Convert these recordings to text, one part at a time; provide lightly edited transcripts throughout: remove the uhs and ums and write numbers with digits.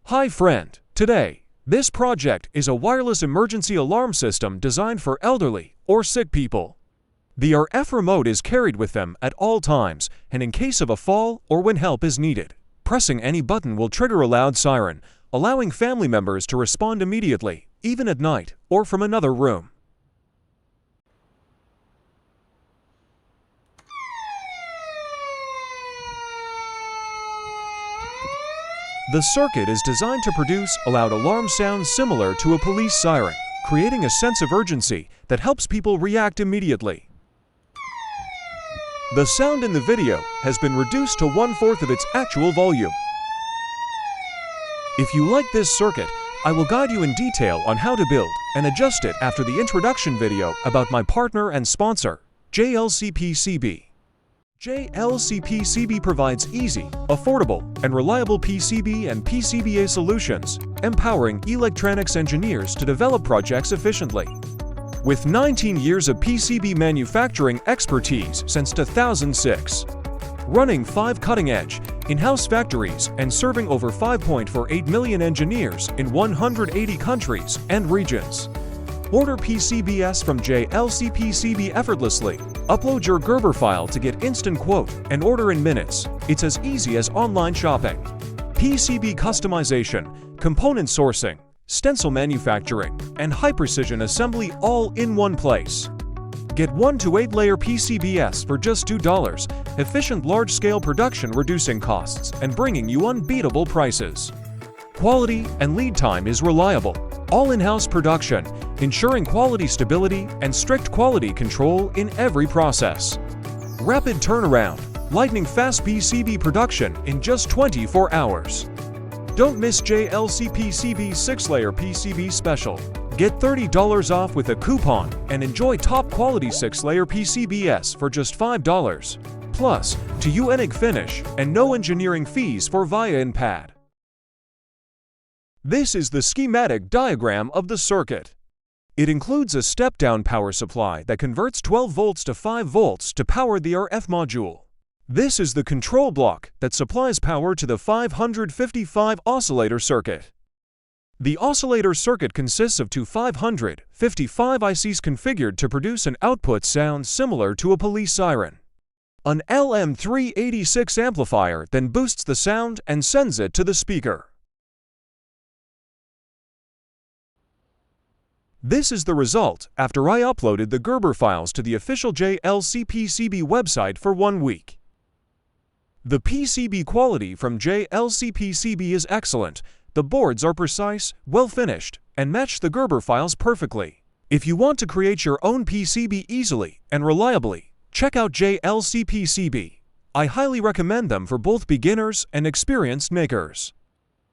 Hi friend, today, this project is a wireless emergency alarm system designed for elderly or sick people. The RF remote is carried with them at all times and in case of a fall or when help is needed. Pressing any button will trigger a loud siren, allowing family members to respond immediately, even at night or from another room. The circuit is designed to produce a loud alarm sound similar to a police siren, creating a sense of urgency that helps people react immediately. The sound in the video has been reduced to 1/4 of its actual volume. If you like this circuit, I will guide you in detail on how to build and adjust it after the introduction video about my partner and sponsor, JLCPCB. JLCPCB provides easy, affordable, and reliable PCB and PCBA solutions, empowering electronics engineers to develop projects efficiently. With 19 years of PCB manufacturing expertise since 2006, running 5 cutting-edge, in-house factories and serving over 5.48 million engineers in 180 countries and regions. Order PCBs from JLCPCB effortlessly. Upload your Gerber file to get instant quote and order in minutes. It's as easy as online shopping. PCB customization, component sourcing, stencil manufacturing, and high-precision assembly all in one place. Get 1 to 8 layer PCBs for just $2. Efficient large-scale production reducing costs and bringing you unbeatable prices. Quality and lead time is reliable. All in-house production, ensuring quality stability and strict quality control in every process. Rapid turnaround, lightning-fast PCB production in just 24 hours. Don't miss JLCPCB 6-layer PCB special. Get $30 off with a coupon and enjoy top-quality 6-layer PCBs for just $5. Plus, to unique finish and no engineering fees for via in-pad. This is the schematic diagram of the circuit. It includes a step-down power supply that converts 12 volts to 5 volts to power the RF module. This is the control block that supplies power to the 555 oscillator circuit. The oscillator circuit consists of two 555 ICs configured to produce an output sound similar to a police siren. An LM386 amplifier then boosts the sound and sends it to the speaker. This is the result after I uploaded the Gerber files to the official JLCPCB website for 1 week. The PCB quality from JLCPCB is excellent. The boards are precise, well-finished, and match the Gerber files perfectly. If you want to create your own PCB easily and reliably, check out JLCPCB. I highly recommend them for both beginners and experienced makers.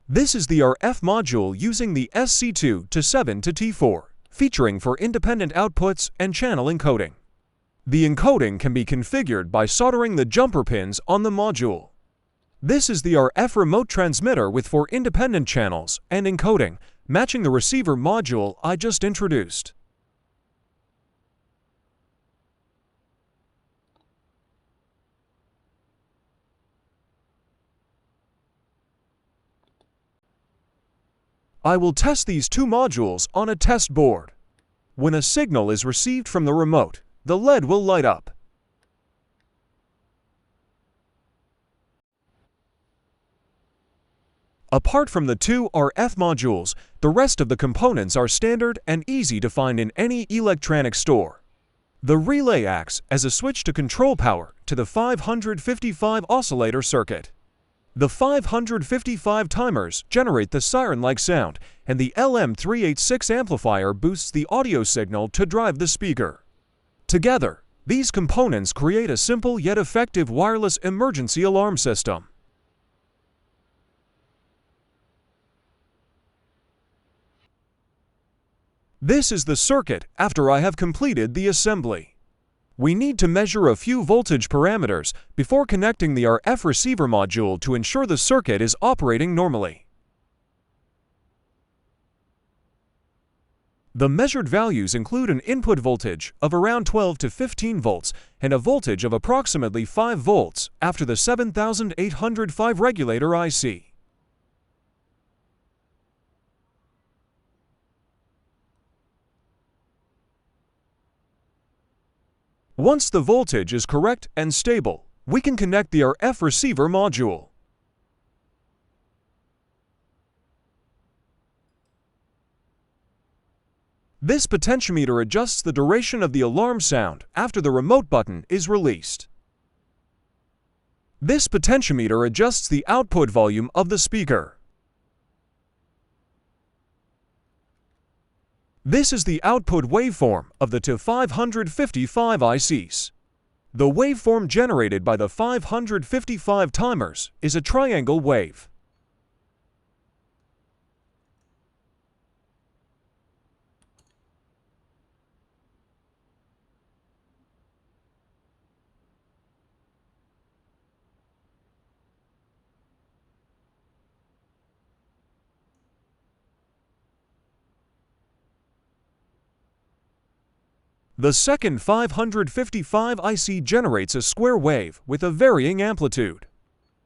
This is the RF module using the SC2 to 7 to T4. Featuring for independent outputs and channel encoding. The encoding can be configured by soldering the jumper pins on the module. This is the RF remote transmitter with 4 independent channels and encoding, matching the receiver module I just introduced. I will test these 2 modules on a test board. When a signal is received from the remote, the LED will light up. Apart from the 2 RF modules, the rest of the components are standard and easy to find in any electronic store. The relay acts as a switch to control power to the 555 oscillator circuit. The 555 timers generate the siren-like sound, and the LM386 amplifier boosts the audio signal to drive the speaker. Together, these components create a simple yet effective wireless emergency alarm system. This is the circuit after I have completed the assembly. We need to measure a few voltage parameters before connecting the RF receiver module to ensure the circuit is operating normally. The measured values include an input voltage of around 12 to 15 volts and a voltage of approximately 5 volts after the 7805 regulator IC. Once the voltage is correct and stable, we can connect the RF receiver module. This potentiometer adjusts the duration of the alarm sound after the remote button is released. This potentiometer adjusts the output volume of the speaker. This is the output waveform of the TI-555 ICs. The waveform generated by the 555 timers is a triangle wave. The second 555 IC generates a square wave with a varying amplitude.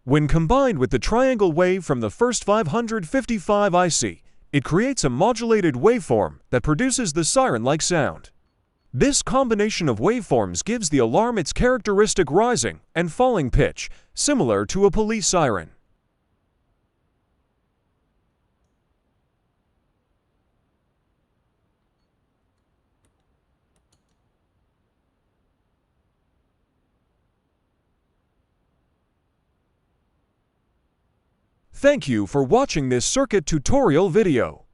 When combined with the triangle wave from the first 555 IC, it creates a modulated waveform that produces the siren-like sound. This combination of waveforms gives the alarm its characteristic rising and falling pitch, similar to a police siren. Thank you for watching this circuit tutorial video.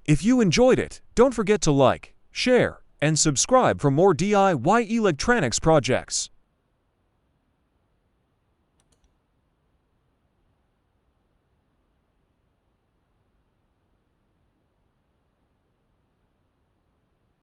If you enjoyed it, don't forget to like, share, and subscribe for more DIY electronics projects.